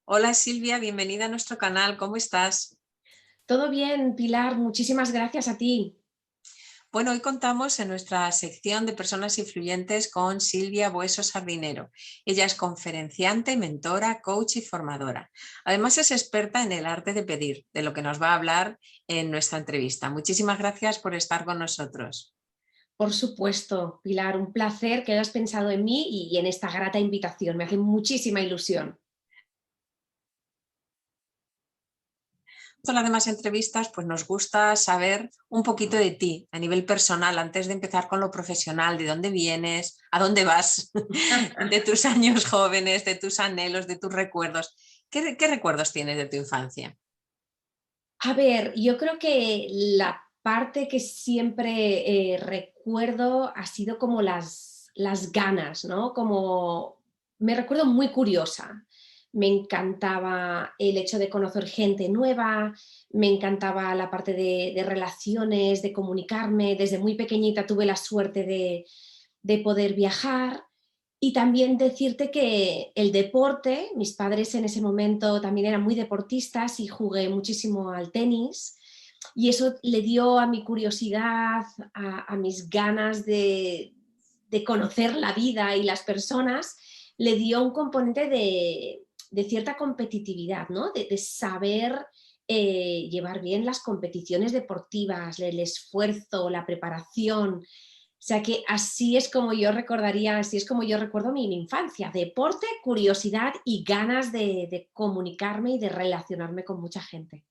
Hola Silvia, bienvenida a nuestro canal, ¿cómo estás? Todo bien, Pilar, muchísimas gracias a ti. Bueno, hoy contamos en nuestra sección de personas influyentes con Silvia Bueso Sardinero. Ella es conferenciante, mentora, coach y formadora. Además es experta en el arte de pedir, de lo que nos va a hablar en nuestra entrevista. Muchísimas gracias por estar con nosotros. Por supuesto, Pilar, un placer que hayas pensado en mí y en esta grata invitación. Me hace muchísima ilusión. En las demás entrevistas, pues nos gusta saber un poquito de ti a nivel personal, antes de empezar con lo profesional, de dónde vienes, a dónde vas, de tus años jóvenes, de tus anhelos, de tus recuerdos. ¿Qué recuerdos tienes de tu infancia? A ver, yo creo que la parte que siempre recuerdo ha sido como las ganas, ¿no? Como me recuerdo muy curiosa. Me encantaba el hecho de conocer gente nueva, me encantaba la parte de relaciones, de comunicarme. Desde muy pequeñita tuve la suerte de poder viajar y también decirte que el deporte, mis padres en ese momento también eran muy deportistas y jugué muchísimo al tenis y eso le dio a mi curiosidad, a mis ganas de conocer la vida y las personas, le dio un componente de cierta competitividad, ¿no? De saber llevar bien las competiciones deportivas, el esfuerzo, la preparación. O sea que así es como yo recordaría, así es como yo recuerdo mi infancia, deporte, curiosidad y ganas de comunicarme y de relacionarme con mucha gente.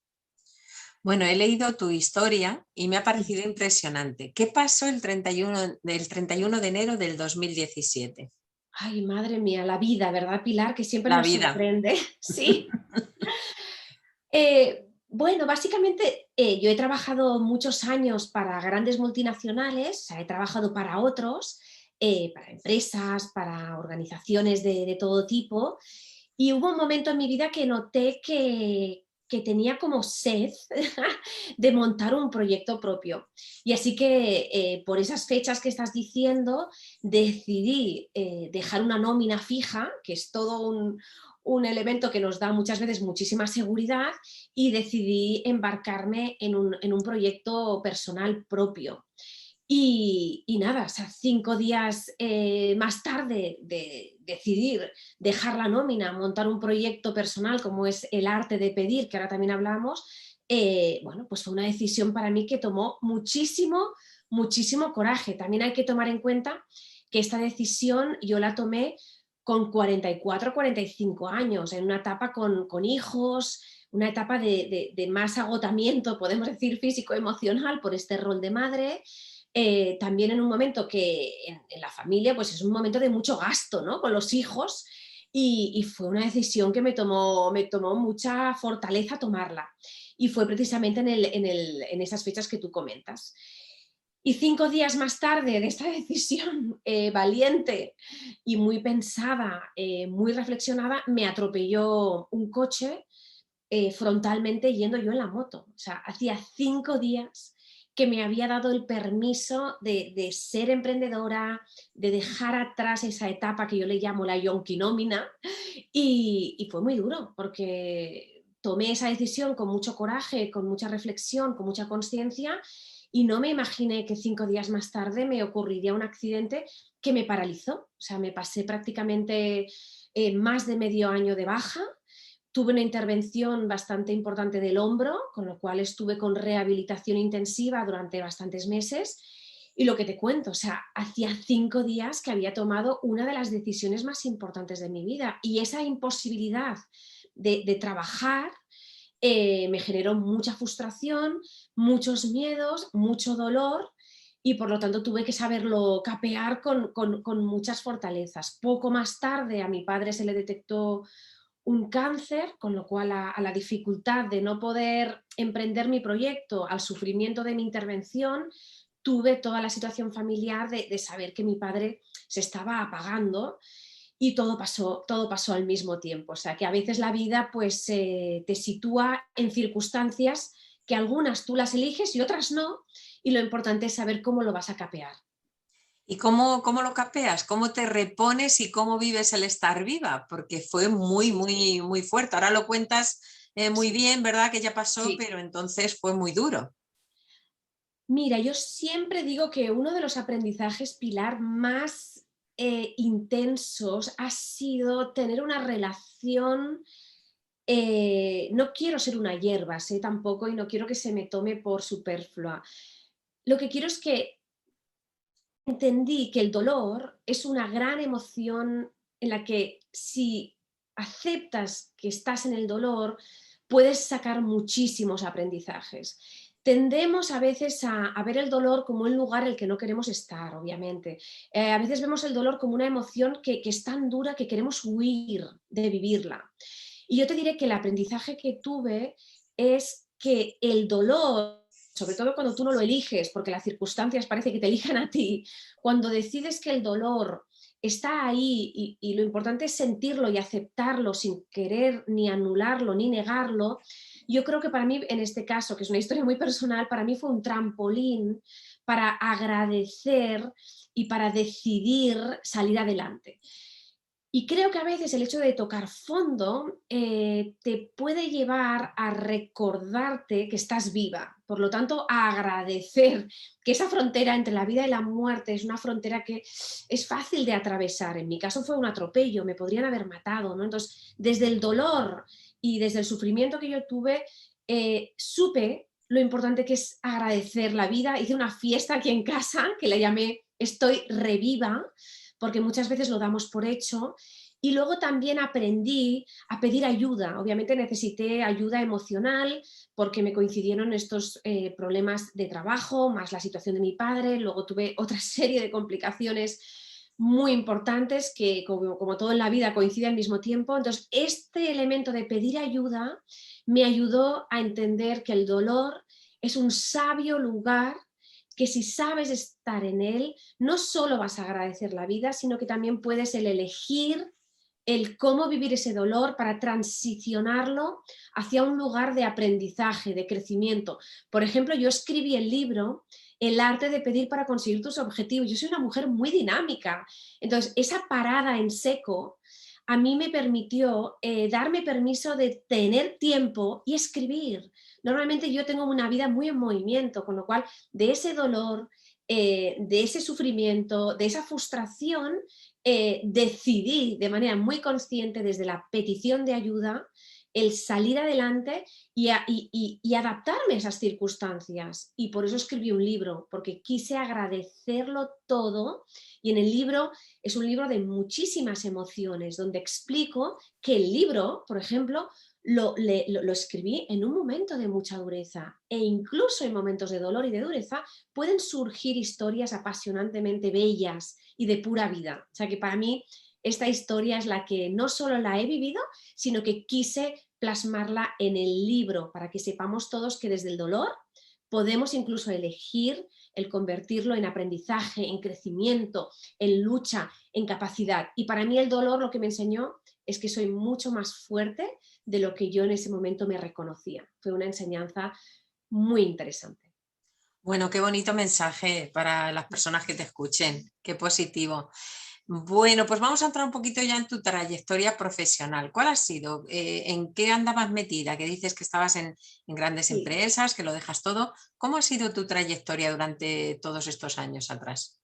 Bueno, he leído tu historia y me ha parecido impresionante. ¿Qué pasó el 31 de enero del 2017? Ay, madre mía, la vida, ¿verdad, Pilar? Que siempre La nos vida. sorprende. Sí. Bueno, básicamente yo he trabajado muchos años para grandes multinacionales, o sea, he trabajado para otros, para empresas, para organizaciones de todo tipo, y hubo un momento en mi vida que noté que tenía como sed de montar un proyecto propio. Y así que por esas fechas que estás diciendo, decidí dejar una nómina fija, que es todo un elemento que nos da muchas veces muchísima seguridad, y decidí embarcarme en un proyecto personal propio. Y nada, o sea, 5 días más tarde de decidir dejar la nómina, montar un proyecto personal como es el arte de pedir, que ahora también hablamos, bueno, pues fue una decisión para mí que tomó muchísimo, muchísimo coraje. También hay que tomar en cuenta que esta decisión yo la tomé con 44, 45 años, en una etapa con hijos, una etapa de más agotamiento, podemos decir, físico-emocional por este rol de madre. También en un momento que en la familia pues es un momento de mucho gasto, ¿no? Con los hijos y fue una decisión que me tomó mucha fortaleza tomarla y fue precisamente en esas fechas que tú comentas. Y 5 días más tarde de esta decisión valiente y muy pensada, muy reflexionada, me atropelló un coche frontalmente yendo yo en la moto. O sea, hacía 5 días que me había dado el permiso de ser emprendedora, de dejar atrás esa etapa que yo le llamo la yonquinómina y fue muy duro porque tomé esa decisión con mucho coraje, con mucha reflexión, con mucha conciencia y no me imaginé que 5 días más tarde me ocurriría un accidente que me paralizó. O sea, me pasé prácticamente más de medio año de baja. Tuve una intervención bastante importante del hombro, con lo cual estuve con rehabilitación intensiva durante bastantes meses. Y lo que te cuento, o sea, hacía 5 días que había tomado una de las decisiones más importantes de mi vida y esa imposibilidad de trabajar me generó mucha frustración, muchos miedos, mucho dolor y por lo tanto tuve que saberlo capear con muchas fortalezas. Poco más tarde a mi padre se le detectó un cáncer, con lo cual a la dificultad de no poder emprender mi proyecto, al sufrimiento de mi intervención, tuve toda la situación familiar de saber que mi padre se estaba apagando y todo pasó al mismo tiempo. O sea, que a veces la vida pues te sitúa en circunstancias que algunas tú las eliges y otras no, y lo importante es saber cómo lo vas a capear. ¿Y cómo lo capeas? ¿Cómo te repones y cómo vives el estar viva? Porque fue muy, muy, muy fuerte. Ahora lo cuentas muy Sí, bien, ¿verdad? Que ya pasó, sí. pero entonces fue muy duro. Mira, yo siempre digo que uno de los aprendizajes pilar más intensos ha sido tener una relación. No quiero ser una hierba, sé tampoco, y no quiero que se me tome por superflua. Lo que quiero es que entendí que el dolor es una gran emoción en la que si aceptas que estás en el dolor, puedes sacar muchísimos aprendizajes. Tendemos a veces a ver el dolor como un lugar en el que no queremos estar, obviamente. A veces vemos el dolor como una emoción que es tan dura que queremos huir de vivirla. Y yo te diré que el aprendizaje que tuve es que el dolor, sobre todo cuando tú no lo eliges, porque las circunstancias parece que te eligen a ti, cuando decides que el dolor está ahí y lo importante es sentirlo y aceptarlo sin querer ni anularlo ni negarlo, yo creo que para mí, en este caso, que es una historia muy personal, para mí fue un trampolín para agradecer y para decidir salir adelante. Y creo que a veces el hecho de tocar fondo te puede llevar a recordarte que estás viva, por lo tanto a agradecer que esa frontera entre la vida y la muerte es una frontera que es fácil de atravesar. En mi caso fue un atropello, me podrían haber matado, ¿no? Entonces, desde el dolor y desde el sufrimiento que yo tuve, supe lo importante que es agradecer la vida. Hice una fiesta aquí en casa que le llamé Estoy reviva, porque muchas veces lo damos por hecho. Y luego también aprendí a pedir ayuda. Obviamente necesité ayuda emocional porque me coincidieron estos problemas de trabajo, más la situación de mi padre. Luego tuve otra serie de complicaciones muy importantes que, como todo en la vida, coincide al mismo tiempo. Entonces, este elemento de pedir ayuda me ayudó a entender que el dolor es un sabio lugar que si sabes estar en él, no solo vas a agradecer la vida, sino que también puedes elegir el cómo vivir ese dolor para transicionarlo hacia un lugar de aprendizaje, de crecimiento. Por ejemplo, yo escribí el libro El arte de pedir para conseguir tus objetivos. Yo soy una mujer muy dinámica. Entonces, esa parada en seco a mí me permitió darme permiso de tener tiempo y escribir. Normalmente yo tengo una vida muy en movimiento, con lo cual de ese dolor, de ese sufrimiento, de esa frustración, decidí de manera muy consciente desde la petición de ayuda el salir adelante y adaptarme a esas circunstancias. Y por eso escribí un libro, porque quise agradecerlo todo. Y en el libro es un libro de muchísimas emociones, donde explico que el libro, por ejemplo, lo escribí en un momento de mucha dureza e incluso en momentos de dolor y de dureza pueden surgir historias apasionantemente bellas y de pura vida. O sea que para mí esta historia es la que no solo la he vivido, sino que quise plasmarla en el libro para que sepamos todos que desde el dolor podemos incluso elegir el convertirlo en aprendizaje, en crecimiento, en lucha, en capacidad. Y para mí el dolor lo que me enseñó es que soy mucho más fuerte de lo que yo en ese momento me reconocía. Fue una enseñanza muy interesante. Bueno, qué bonito mensaje para las personas que te escuchen. Qué positivo. Bueno, pues vamos a entrar un poquito ya en tu trayectoria profesional. ¿Cuál ha sido? ¿En qué andabas metida? Que dices que estabas en grandes Sí. empresas, que lo dejas todo. ¿Cómo ha sido tu trayectoria durante todos estos años atrás?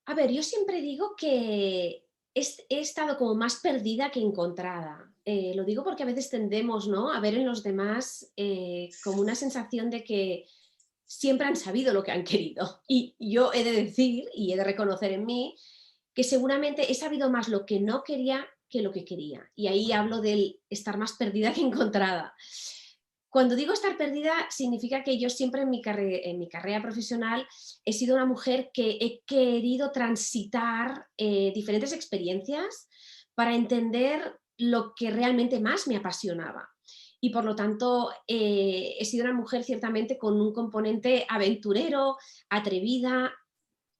A ver, yo siempre digo que he estado como más perdida que encontrada. Lo digo porque a veces tendemos, ¿no?, a ver en los demás como una sensación de que siempre han sabido lo que han querido. Y yo he de decir y he de reconocer en mí que seguramente he sabido más lo que no quería que lo que quería. Y ahí hablo del estar más perdida que encontrada. Cuando digo estar perdida, significa que yo siempre en mi carrera profesional he sido una mujer que he querido transitar diferentes experiencias para entender lo que realmente más me apasionaba. Y por lo tanto, he sido una mujer ciertamente con un componente aventurero, atrevida,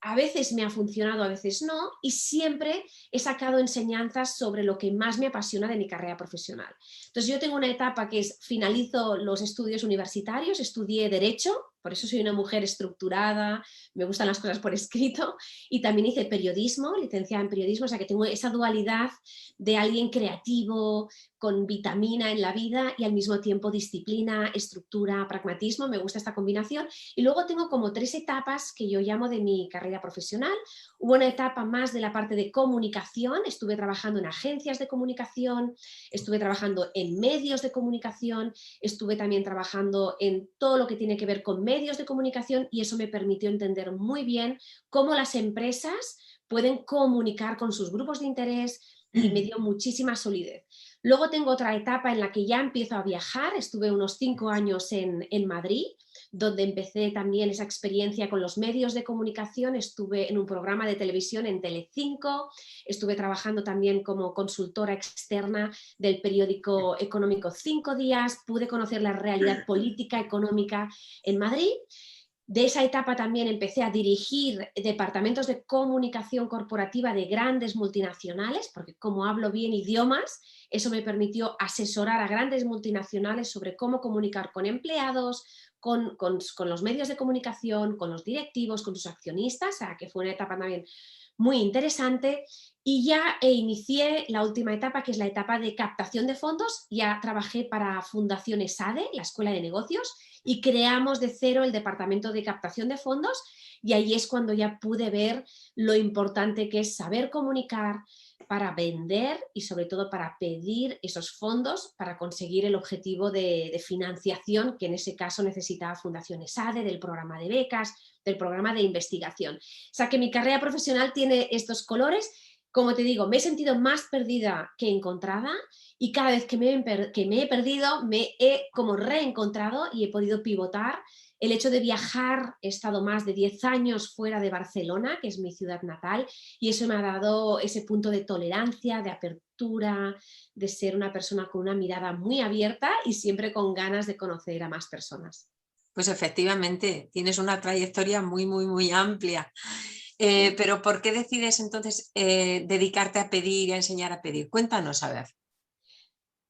a veces me ha funcionado, a veces no, y siempre he sacado enseñanzas sobre lo que más me apasiona de mi carrera profesional. Entonces yo tengo una etapa que es, finalizo los estudios universitarios, estudié Derecho, por eso soy una mujer estructurada, me gustan las cosas por escrito, y también hice periodismo, licenciada en periodismo, o sea que tengo esa dualidad de alguien creativo, con vitamina en la vida y al mismo tiempo disciplina, estructura, pragmatismo, me gusta esta combinación. Y luego tengo como 3 etapas que yo llamo de mi carrera profesional. Hubo una etapa más de la parte de comunicación, estuve trabajando en agencias de comunicación, estuve trabajando en medios de comunicación, estuve también trabajando en todo lo que tiene que ver con medios de comunicación y eso me permitió entender muy bien cómo las empresas pueden comunicar con sus grupos de interés y me dio muchísima solidez. Luego tengo otra etapa en la que ya empiezo a viajar, estuve unos 5 años en Madrid, donde empecé también esa experiencia con los medios de comunicación, estuve en un programa de televisión en Telecinco, estuve trabajando también como consultora externa del periódico económico 5 Días, pude conocer la realidad política, económica en Madrid. De esa etapa también empecé a dirigir departamentos de comunicación corporativa de grandes multinacionales, porque como hablo bien idiomas, eso me permitió asesorar a grandes multinacionales sobre cómo comunicar con empleados, con los medios de comunicación, con los directivos, con sus accionistas, o sea, que fue una etapa también muy interesante. Y ya inicié la última etapa, que es la etapa de captación de fondos. Ya trabajé para Fundación ESADE, la Escuela de Negocios, y creamos de cero el departamento de captación de fondos y ahí es cuando ya pude ver lo importante que es saber comunicar para vender y sobre todo para pedir esos fondos para conseguir el objetivo de financiación que en ese caso necesitaba Fundación ESADE, del programa de becas, del programa de investigación. O sea que mi carrera profesional tiene estos colores. Como te digo, me he sentido más perdida que encontrada y cada vez que me he perdido me he como reencontrado y he podido pivotar. El hecho de viajar, he estado más de 10 años fuera de Barcelona, que es mi ciudad natal, y eso me ha dado ese punto de tolerancia, de apertura, de ser una persona con una mirada muy abierta y siempre con ganas de conocer a más personas. Pues efectivamente, tienes una trayectoria muy, muy, muy amplia. Pero ¿por qué decides entonces dedicarte a pedir y a enseñar a pedir? Cuéntanos, a ver.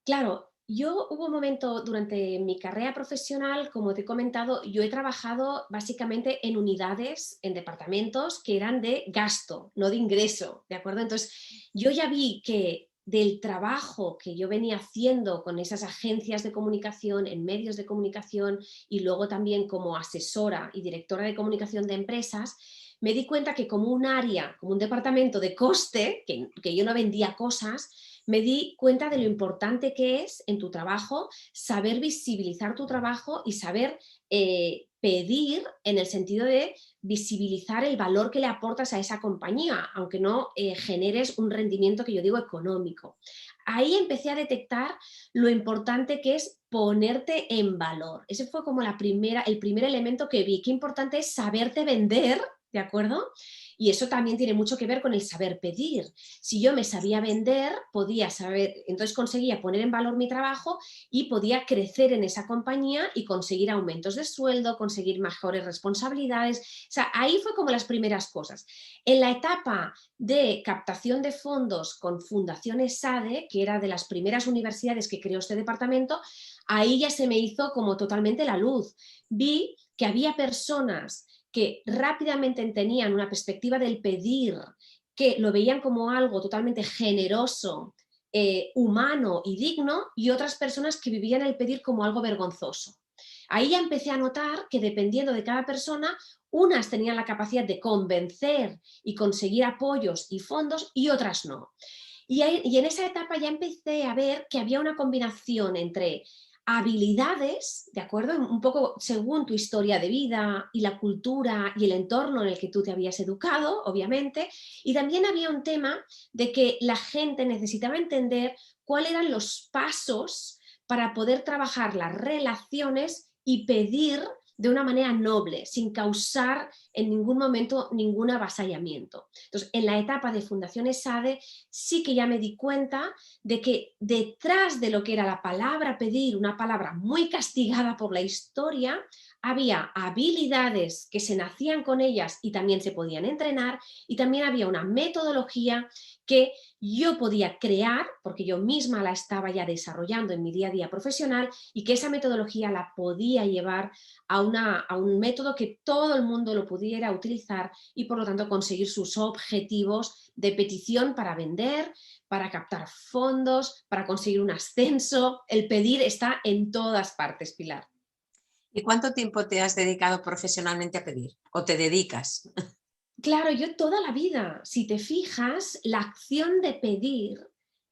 Claro, yo hubo un momento durante mi carrera profesional, como te he comentado, yo he trabajado básicamente en unidades, en departamentos que eran de gasto, no de ingreso, ¿de acuerdo? Entonces, yo ya vi que del trabajo que yo venía haciendo con esas agencias de comunicación, en medios de comunicación y luego también como asesora y directora de comunicación de empresas, me di cuenta que como un área, como un departamento de coste, que yo no vendía cosas, me di cuenta de lo importante que es en tu trabajo saber visibilizar tu trabajo y saber pedir en el sentido de visibilizar el valor que le aportas a esa compañía, aunque no generes un rendimiento que yo digo económico. Ahí empecé a detectar lo importante que es ponerte en valor. Ese fue como el primer elemento que vi. Qué importante es saberte vender, ¿de acuerdo? Y eso también tiene mucho que ver con el saber pedir. Si yo me sabía vender, podía saber, entonces conseguía poner en valor mi trabajo y podía crecer en esa compañía y conseguir aumentos de sueldo, conseguir mejores responsabilidades. O sea, ahí fue como las primeras cosas. En la etapa de captación de fondos con Fundación ESADE, que era de las primeras universidades que creó este departamento, ahí ya se me hizo como totalmente la luz. Vi que había personas que rápidamente tenían una perspectiva del pedir, que lo veían como algo totalmente generoso, humano y digno, y otras personas que vivían el pedir como algo vergonzoso. Ahí ya empecé a notar que dependiendo de cada persona, unas tenían la capacidad de convencer y conseguir apoyos y fondos y otras no. Y en esa etapa ya empecé a ver que había una combinación entre habilidades, ¿de acuerdo? Un poco según tu historia de vida y la cultura y el entorno en el que tú te habías educado, obviamente, y también había un tema de que la gente necesitaba entender cuáles eran los pasos para poder trabajar las relaciones y pedir de una manera noble, sin causar en ningún momento ningún avasallamiento. Entonces, en la etapa de Fundación ESADE sí que ya me di cuenta de que detrás de lo que era la palabra pedir, una palabra muy castigada por la historia, había habilidades que se nacían con ellas y también se podían entrenar, y también había una metodología que yo podía crear, porque yo misma la estaba ya desarrollando en mi día a día profesional, y que esa metodología la podía llevar a un método que todo el mundo lo pudiera utilizar y por lo tanto conseguir sus objetivos de petición para vender, para captar fondos, para conseguir un ascenso. El pedir está en todas partes, Pilar. ¿Y cuánto tiempo te has dedicado profesionalmente a pedir? ¿O te dedicas? Claro, yo toda la vida, si te fijas, la acción de pedir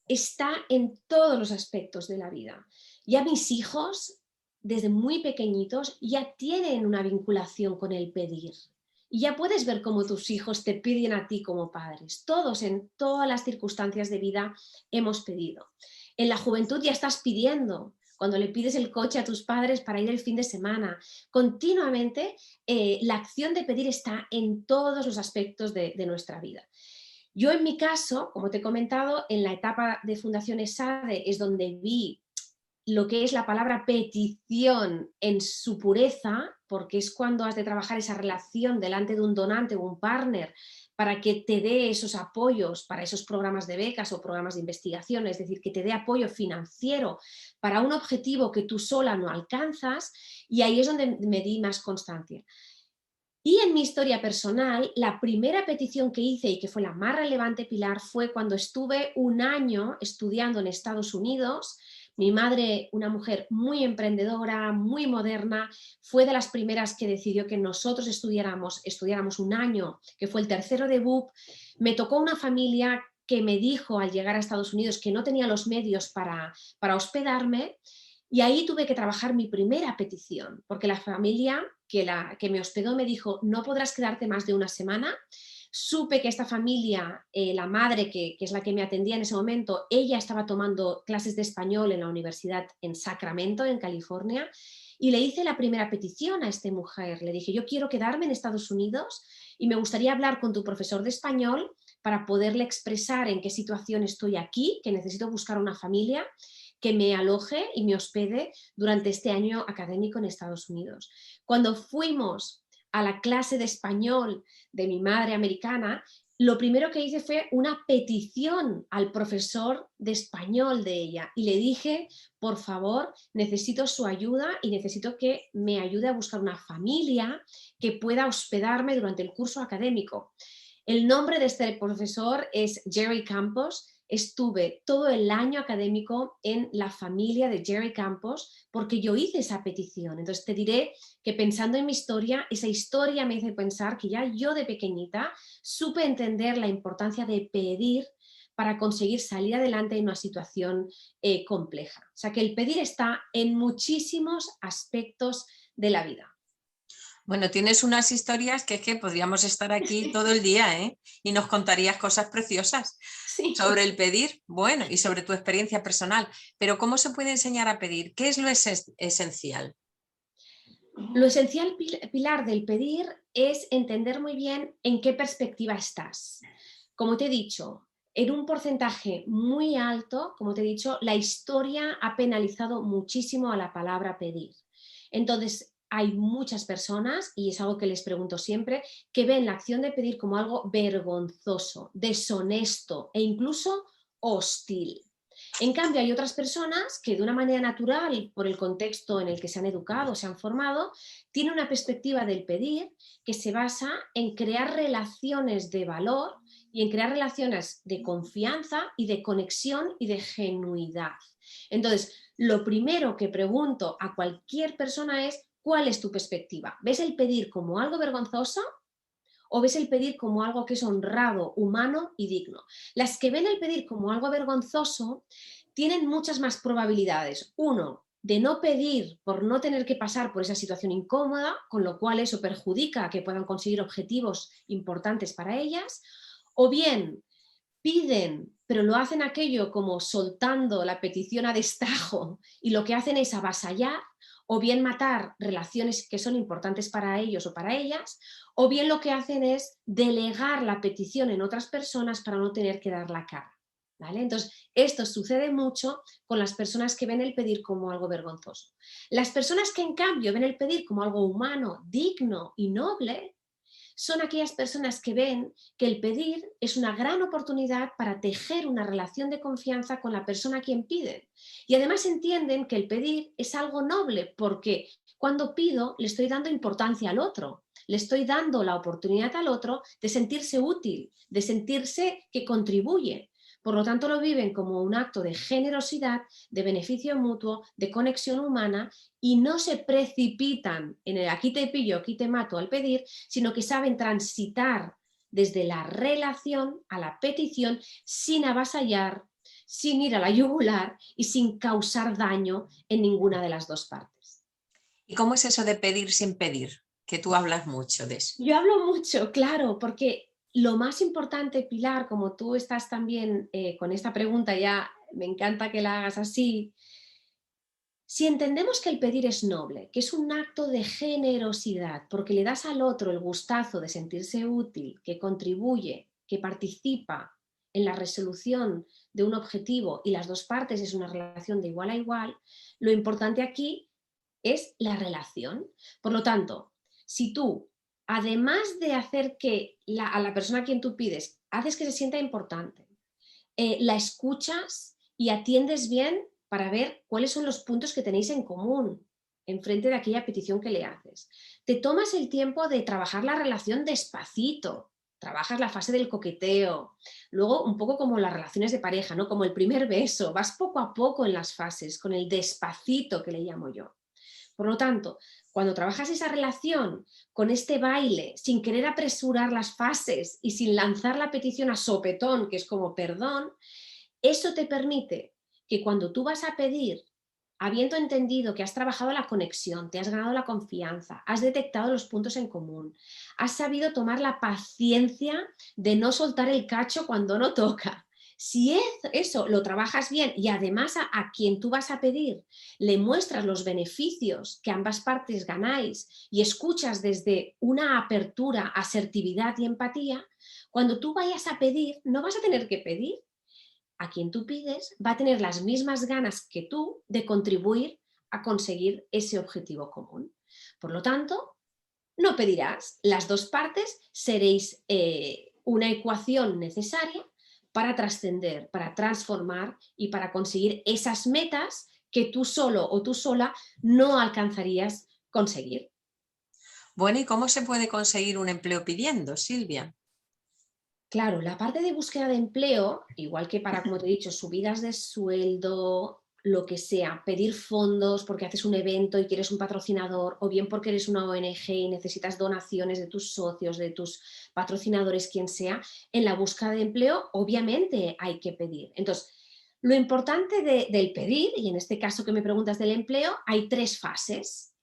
está en todos los aspectos de la vida. Ya mis hijos, desde muy pequeñitos, ya tienen una vinculación con el pedir. Y ya puedes ver cómo tus hijos te piden a ti como padres. Todos, en todas las circunstancias de vida, hemos pedido. En la juventud ya estás pidiendo. Cuando le pides el coche a tus padres para ir el fin de semana, continuamente la acción de pedir está en todos los aspectos de nuestra vida. Yo en mi caso, como te he comentado, en la etapa de Fundación ESADE es donde vi lo que es la palabra petición en su pureza, porque es cuando has de trabajar esa relación delante de un donante o un partner para que te dé esos apoyos para esos programas de becas o programas de investigación, es decir, que te dé apoyo financiero para un objetivo que tú sola no alcanzas, y ahí es donde me di más constancia. Y en mi historia personal, la primera petición que hice y que fue la más relevante, Pilar, fue cuando estuve un año estudiando en Estados Unidos. Mi madre, una mujer muy emprendedora, muy moderna, fue de las primeras que decidió que nosotros estudiáramos un año, que fue el tercero de BUP. Me tocó una familia que me dijo al llegar a Estados Unidos que no tenía los medios para hospedarme, y ahí tuve que trabajar mi primera petición, porque la familia que me hospedó me dijo, no podrás quedarte más de una semana. Supe que esta familia, la madre que es la que me atendía en ese momento, ella estaba tomando clases de español en la universidad en Sacramento, en California, y le hice la primera petición a esta mujer. Le dije, yo quiero quedarme en Estados Unidos y me gustaría hablar con tu profesor de español para poderle expresar en qué situación estoy aquí, que necesito buscar una familia que me aloje y me hospede durante este año académico en Estados Unidos. Cuando fuimos a la clase de español de mi madre americana, lo primero que hice fue una petición al profesor de español de ella y le dije, por favor, necesito su ayuda y necesito que me ayude a buscar una familia que pueda hospedarme durante el curso académico. El nombre de este profesor es Jerry Campos. Estuve todo el año académico en la familia de Jerry Campos porque yo hice esa petición. Entonces te diré que pensando en mi historia, esa historia me hizo pensar que ya yo de pequeñita supe entender la importancia de pedir para conseguir salir adelante en una situación compleja. O sea que el pedir está en muchísimos aspectos de la vida. Bueno, tienes unas historias que es que podríamos estar aquí todo el día, ¿eh? Y nos contarías cosas preciosas Sí. sobre el pedir, bueno, y sobre tu experiencia personal. Pero ¿cómo se puede enseñar a pedir? ¿Qué es lo esencial? Lo esencial, Pilar, del pedir es entender muy bien en qué perspectiva estás. Como te he dicho, en un porcentaje muy alto, como te he dicho, la historia ha penalizado muchísimo a la palabra pedir. Entonces, hay muchas personas, y es algo que les pregunto siempre, que ven la acción de pedir como algo vergonzoso, deshonesto e incluso hostil. En cambio, hay otras personas que de una manera natural, por el contexto en el que se han educado, se han formado, tienen una perspectiva del pedir que se basa en crear relaciones de valor y en crear relaciones de confianza y de conexión y de genuidad. Entonces, lo primero que pregunto a cualquier persona es, ¿cuál es tu perspectiva? ¿Ves el pedir como algo vergonzoso o ves el pedir como algo que es honrado, humano y digno? Las que ven el pedir como algo vergonzoso tienen muchas más probabilidades. Uno, de no pedir por no tener que pasar por esa situación incómoda, con lo cual eso perjudica a que puedan conseguir objetivos importantes para ellas. O bien, piden, pero lo hacen aquello como soltando la petición a destajo y lo que hacen es avasallar o bien matar relaciones que son importantes para ellos o para ellas, o bien lo que hacen es delegar la petición en otras personas para no tener que dar la cara. ¿vale? Entonces, esto sucede mucho con las personas que ven el pedir como algo vergonzoso. Las personas que en cambio ven el pedir como algo humano, digno y noble, son aquellas personas que ven que el pedir es una gran oportunidad para tejer una relación de confianza con la persona a quien piden. Y además entienden que el pedir es algo noble porque cuando pido le estoy dando importancia al otro, le estoy dando la oportunidad al otro de sentirse útil, de sentirse que contribuye. Por lo tanto, lo viven como un acto de generosidad, de beneficio mutuo, de conexión humana y no se precipitan en el aquí te pillo, aquí te mato al pedir, sino que saben transitar desde la relación a la petición sin avasallar, sin ir a la yugular y sin causar daño en ninguna de las dos partes. ¿Y cómo es eso de pedir sin pedir? Que tú hablas mucho de eso. Yo hablo mucho, claro, porque lo más importante, Pilar, como tú estás también con esta pregunta, ya me encanta que la hagas así. Si entendemos que el pedir es noble, que es un acto de generosidad, porque le das al otro el gustazo de sentirse útil, que contribuye, que participa en la resolución de un objetivo y las dos partes es una relación de igual a igual, lo importante aquí es la relación. Por lo tanto, si tú, además de hacer que a la persona a quien tú pides, haces que se sienta importante, la escuchas y atiendes bien para ver cuáles son los puntos que tenéis en común en frente de aquella petición que le haces. Te tomas el tiempo de trabajar la relación despacito, trabajas la fase del coqueteo, luego un poco como las relaciones de pareja, ¿no? Como el primer beso, vas poco a poco en las fases, con el despacito que le llamo yo. Por lo tanto, cuando trabajas esa relación con este baile, sin querer apresurar las fases y sin lanzar la petición a sopetón, que es como perdón, eso te permite que cuando tú vas a pedir, habiendo entendido que has trabajado la conexión, te has ganado la confianza, has detectado los puntos en común, has sabido tomar la paciencia de no soltar el cacho cuando no toca. Si eso lo trabajas bien y además a quien tú vas a pedir le muestras los beneficios que ambas partes ganáis y escuchas desde una apertura, asertividad y empatía, cuando tú vayas a pedir, no vas a tener que pedir. A quien tú pides va a tener las mismas ganas que tú de contribuir a conseguir ese objetivo común. Por lo tanto, no pedirás. Las dos partes seréis una ecuación necesaria para trascender, para transformar y para conseguir esas metas que tú solo o tú sola no alcanzarías conseguir. Bueno, ¿y cómo se puede conseguir un empleo pidiendo, Silvia? Claro, la parte de búsqueda de empleo, igual que para, como te he dicho, subidas de sueldo, lo que sea, pedir fondos porque haces un evento y quieres un patrocinador, o bien porque eres una ONG y necesitas donaciones de tus socios, de tus patrocinadores, quien sea, en la búsqueda de empleo, obviamente hay que pedir. Entonces, lo importante del pedir, y en este caso que me preguntas del empleo, hay tres fases.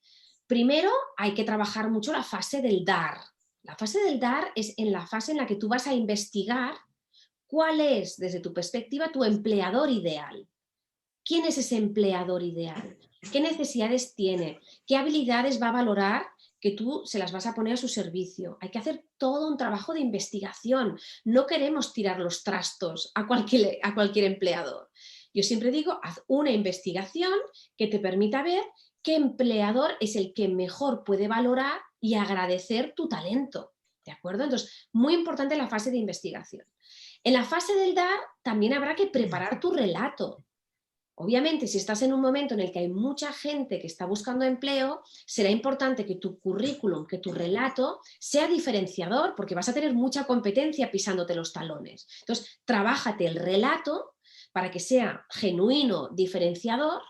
Primero, hay que trabajar mucho la fase del dar. La fase del dar es en la fase en la que tú vas a investigar cuál es, desde tu perspectiva, tu empleador ideal. ¿Quién es ese empleador ideal? ¿Qué necesidades tiene? ¿Qué habilidades va a valorar que tú se las vas a poner a su servicio? Hay que hacer todo un trabajo de investigación. No queremos tirar los trastos a cualquier empleador. Yo siempre digo, haz una investigación que te permita ver qué empleador es el que mejor puede valorar y agradecer tu talento. ¿De acuerdo? Entonces, muy importante la fase de investigación. En la fase del dar también habrá que preparar tu relato. Obviamente, si estás en un momento en el que hay mucha gente que está buscando empleo, será importante que tu currículum, que tu relato sea diferenciador, porque vas a tener mucha competencia pisándote los talones. Entonces, trabájate el relato para que sea genuino, diferenciador.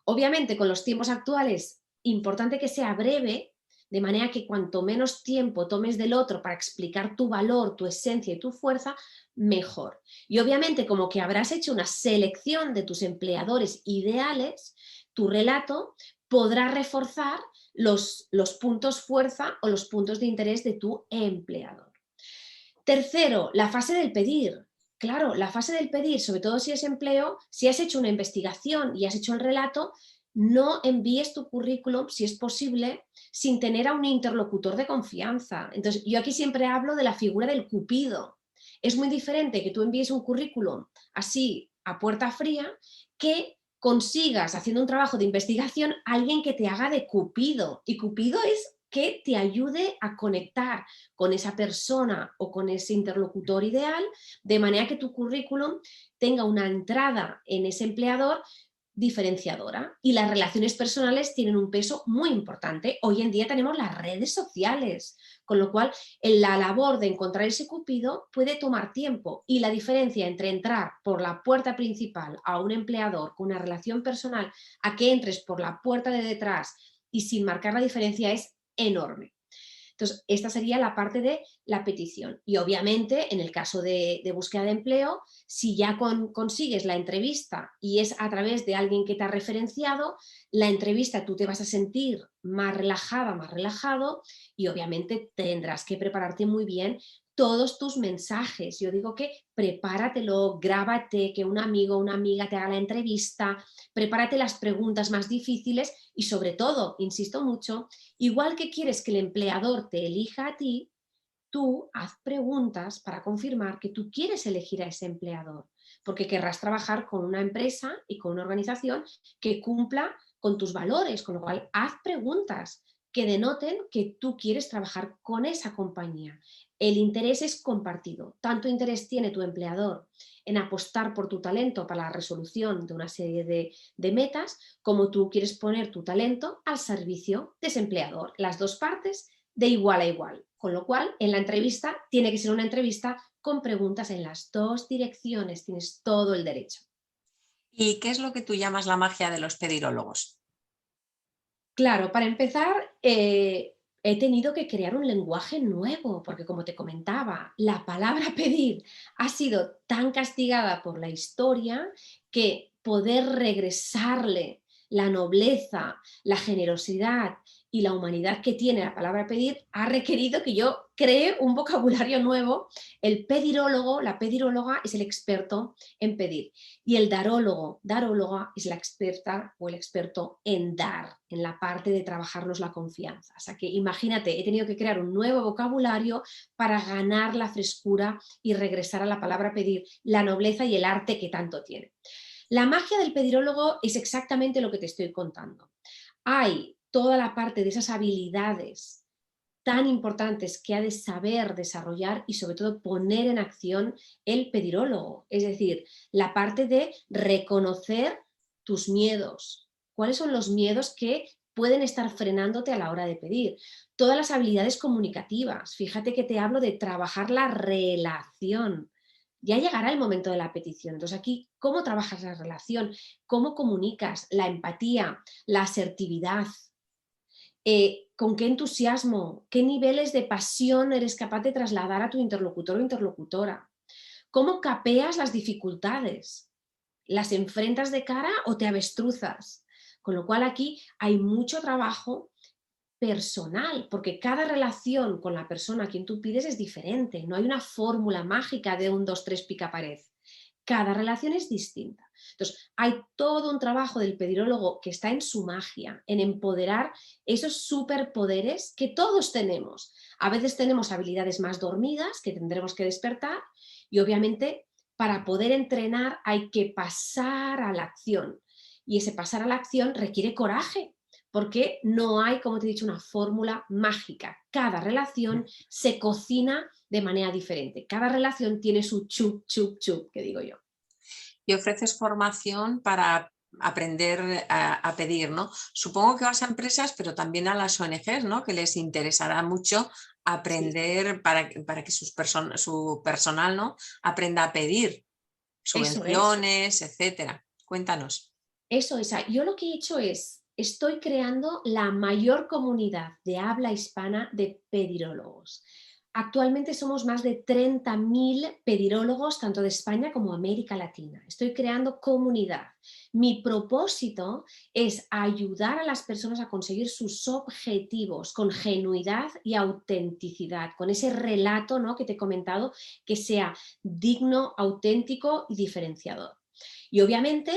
Obviamente, con los tiempos actuales, importante que sea breve, de manera que cuanto menos tiempo tomes del otro para explicar tu valor, tu esencia y tu fuerza, mejor. Y obviamente, como que habrás hecho una selección de tus empleadores ideales, tu relato podrá reforzar los puntos fuerza o los puntos de interés de tu empleador. Tercero, la fase del pedir. Claro, la fase del pedir, sobre todo si es empleo, si has hecho una investigación y has hecho el relato, no envíes tu currículum, si es posible, sin tener a un interlocutor de confianza. Entonces, yo aquí siempre hablo de la figura del cupido. Es muy diferente que tú envíes un currículum así a puerta fría que consigas, haciendo un trabajo de investigación, alguien que te haga de cupido. Y cupido es que te ayude a conectar con esa persona o con ese interlocutor ideal, de manera que tu currículum tenga una entrada en ese empleador diferenciadora. Y las relaciones personales tienen un peso muy importante. Hoy en día tenemos las redes sociales, con lo cual en la labor de encontrar ese cupido puede tomar tiempo, y la diferencia entre entrar por la puerta principal a un empleador con una relación personal a que entres por la puerta de detrás y sin marcar la diferencia es enorme. Entonces, esta sería la parte de la petición. Y obviamente, en el caso de búsqueda de empleo, si ya consigues la entrevista y es a través de alguien que te ha referenciado, la entrevista tú te vas a sentir más relajada, más relajado, y obviamente tendrás que prepararte muy bien todos tus mensajes. Yo digo que prepáratelo, grábate, que un amigo o una amiga te haga la entrevista, prepárate las preguntas más difíciles y sobre todo, insisto mucho, igual que quieres que el empleador te elija a ti, tú haz preguntas para confirmar que tú quieres elegir a ese empleador, porque querrás trabajar con una empresa y con una organización que cumpla con tus valores, con lo cual haz preguntas que denoten que tú quieres trabajar con esa compañía. El interés es compartido. Tanto interés tiene tu empleador en apostar por tu talento para la resolución de una serie de metas, como tú quieres poner tu talento al servicio de ese empleador. Las dos partes de igual a igual. Con lo cual, en la entrevista tiene que ser una entrevista con preguntas en las dos direcciones. Tienes todo el derecho. ¿Y qué es lo que tú llamas la magia de los pedirólogos? Claro, para empezar, he tenido que crear un lenguaje nuevo, porque como te comentaba, la palabra pedir ha sido tan castigada por la historia que poder regresarle la nobleza, la generosidad y la humanidad que tiene la palabra pedir ha requerido que yo cree un vocabulario nuevo. El pedirólogo, la pediróloga es el experto en pedir. Y el darólogo, daróloga, es la experta o el experto en dar, en la parte de trabajarnos la confianza. O sea que imagínate, he tenido que crear un nuevo vocabulario para ganar la frescura y regresar a la palabra pedir, la nobleza y el arte que tanto tiene. La magia del pedirólogo es exactamente lo que te estoy contando. Hay toda la parte de esas habilidades tan importantes que ha de saber desarrollar y sobre todo poner en acción el pedirólogo, es decir, la parte de reconocer tus miedos, cuáles son los miedos que pueden estar frenándote a la hora de pedir, todas las habilidades comunicativas, fíjate que te hablo de trabajar la relación. Ya llegará el momento de la petición. Entonces aquí, ¿cómo trabajas la relación? ¿Cómo comunicas? La empatía, la asertividad, con qué entusiasmo, qué niveles de pasión eres capaz de trasladar a tu interlocutor o interlocutora, cómo capeas las dificultades, las enfrentas de cara o te avestruzas. Con lo cual aquí hay mucho trabajo personal, porque cada relación con la persona a quien tú pides es diferente, no hay una fórmula mágica de un, dos, tres, pica pared. Cada relación es distinta. Entonces, hay todo un trabajo del pedirólogo que está en su magia, en empoderar esos superpoderes que todos tenemos. A veces tenemos habilidades más dormidas que tendremos que despertar y obviamente para poder entrenar hay que pasar a la acción. Y ese pasar a la acción requiere coraje, porque no hay, como te he dicho, una fórmula mágica. Cada relación se cocina de manera diferente. Cada relación tiene su chup, chup, chup, que digo yo. Y ofreces formación para aprender a pedir, ¿no? Supongo que vas a empresas, pero también a las ONGs, ¿no? Que les interesará mucho Sí, aprender para que su personal, ¿no? Aprenda a pedir eso es. subvenciones, etcétera. Cuéntanos. Eso es. Yo lo que he hecho es, estoy creando la mayor comunidad de habla hispana de pedirólogos. Actualmente somos más de 30.000 pedirólogos, tanto de España como América Latina. Estoy creando comunidad. Mi propósito es ayudar a las personas a conseguir sus objetivos con genuidad y autenticidad, con ese relato, ¿no?, que te he comentado, que sea digno, auténtico y diferenciador. Y obviamente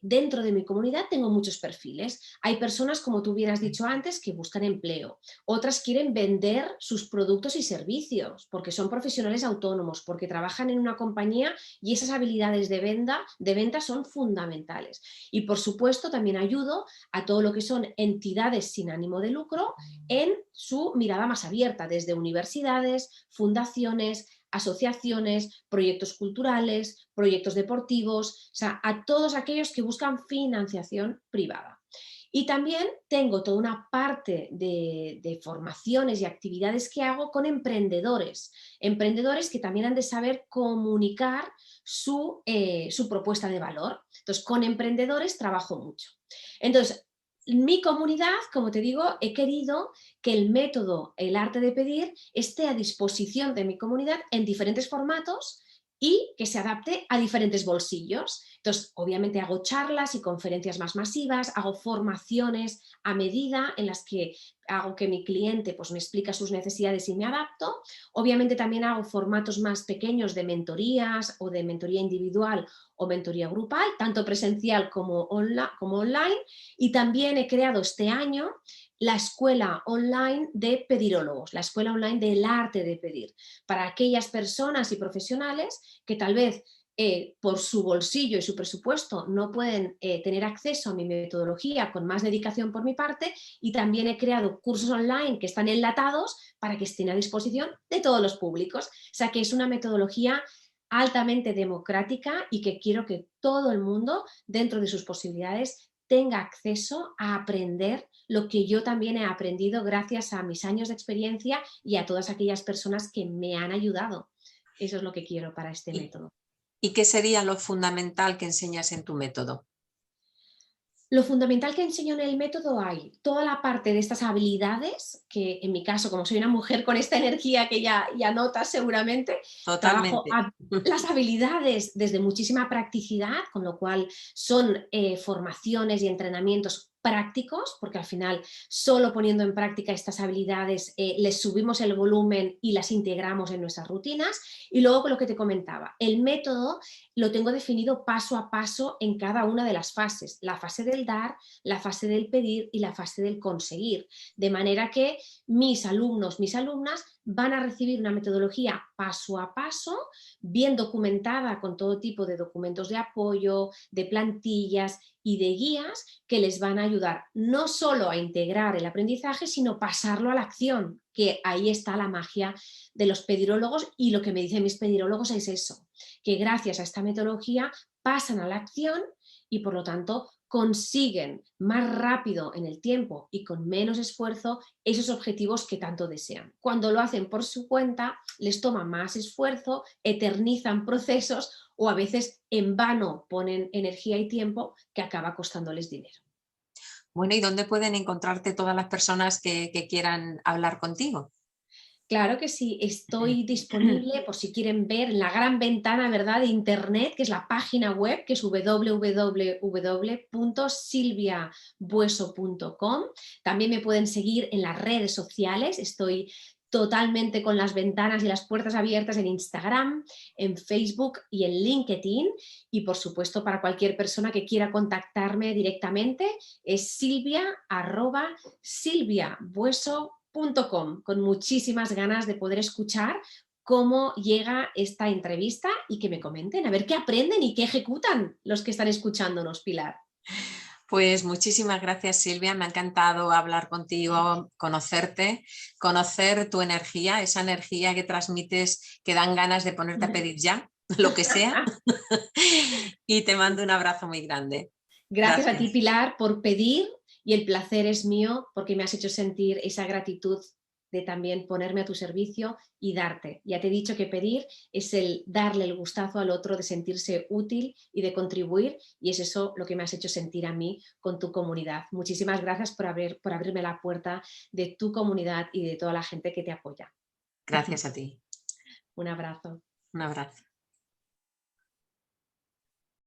dentro de mi comunidad tengo muchos perfiles. Hay personas, como tú bien has dicho antes, que buscan empleo. Otras quieren vender sus productos y servicios porque son profesionales autónomos, porque trabajan en una compañía y esas habilidades de venta son fundamentales. Y por supuesto también ayudo a todo lo que son entidades sin ánimo de lucro en su mirada más abierta, desde universidades, fundaciones, asociaciones, proyectos culturales, proyectos deportivos, o sea, a todos aquellos que buscan financiación privada. Y también tengo toda una parte de formaciones y actividades que hago con emprendedores, emprendedores que también han de saber comunicar su propuesta de valor. Entonces, con emprendedores trabajo mucho. Entonces, mi comunidad, como te digo, he querido que el método, el arte de pedir, esté a disposición de mi comunidad en diferentes formatos y que se adapte a diferentes bolsillos. Entonces, obviamente hago charlas y conferencias más masivas, hago formaciones a medida en las que hago que mi cliente pues, me explica sus necesidades y me adapto. Obviamente también hago formatos más pequeños de mentorías o de mentoría individual o mentoría grupal, tanto presencial como online. Y también he creado este año la escuela online de pedirólogos, la escuela online del arte de pedir, para aquellas personas y profesionales que tal vez por su bolsillo y su presupuesto no pueden tener acceso a mi metodología con más dedicación por mi parte, y también he creado cursos online que están enlatados para que estén a disposición de todos los públicos. O sea que es una metodología altamente democrática y que quiero que todo el mundo, dentro de sus posibilidades, tenga acceso a aprender lo que yo también he aprendido gracias a mis años de experiencia y a todas aquellas personas que me han ayudado. Eso es lo que quiero para este ¿Y, método. y qué sería lo fundamental que enseñas en tu método? Lo fundamental que enseño en el método hay toda la parte de estas habilidades, que en mi caso, como soy una mujer con esta energía que ya notas seguramente, trabajo Totalmente. las habilidades desde muchísima practicidad, con lo cual son formaciones y entrenamientos prácticos, porque al final solo poniendo en práctica estas habilidades les subimos el volumen y las integramos en nuestras rutinas. Y luego con lo que te comentaba, el método lo tengo definido paso a paso en cada una de las fases, la fase del dar, la fase del pedir y la fase del conseguir, de manera que mis alumnos, mis alumnas van a recibir una metodología paso a paso, bien documentada con todo tipo de documentos de apoyo, de plantillas y de guías que les van a ayudar no solo a integrar el aprendizaje, sino pasarlo a la acción, que ahí está la magia de los pedirólogos. Y lo que me dicen mis pedirólogos es eso, que gracias a esta metodología pasan a la acción y por lo tanto consiguen más rápido en el tiempo y con menos esfuerzo esos objetivos que tanto desean. Cuando lo hacen por su cuenta, les toma más esfuerzo, eternizan procesos o a veces en vano ponen energía y tiempo que acaba costándoles dinero. Bueno, ¿y dónde pueden encontrarte todas las personas que quieran hablar contigo? Claro que sí, estoy disponible por si quieren ver la gran ventana, ¿verdad?, de internet, que es la página web, que es www.silviabueso.com. También me pueden seguir en las redes sociales, estoy totalmente con las ventanas y las puertas abiertas en Instagram, en Facebook y en LinkedIn. Y por supuesto, para cualquier persona que quiera contactarme directamente, es silvia@silviabueso.com, con muchísimas ganas de poder escuchar cómo llega esta entrevista y que me comenten, a ver qué aprenden y qué ejecutan los que están escuchándonos, Pilar. Pues muchísimas gracias, Silvia. Me ha encantado hablar contigo, conocerte, conocer tu energía, esa energía que transmites que dan ganas de ponerte a pedir ya, lo que sea. Y te mando un abrazo muy grande. Gracias a ti, Gracias. Pilar, por pedir, y el placer es mío porque me has hecho sentir esa gratitud de también ponerme a tu servicio y darte. Ya te he dicho que pedir es el darle el gustazo al otro de sentirse útil y de contribuir, y es eso lo que me has hecho sentir a mí con tu comunidad. Muchísimas gracias por abrirme la puerta de tu comunidad y de toda la gente que te apoya. Gracias a ti. Un abrazo. Un abrazo.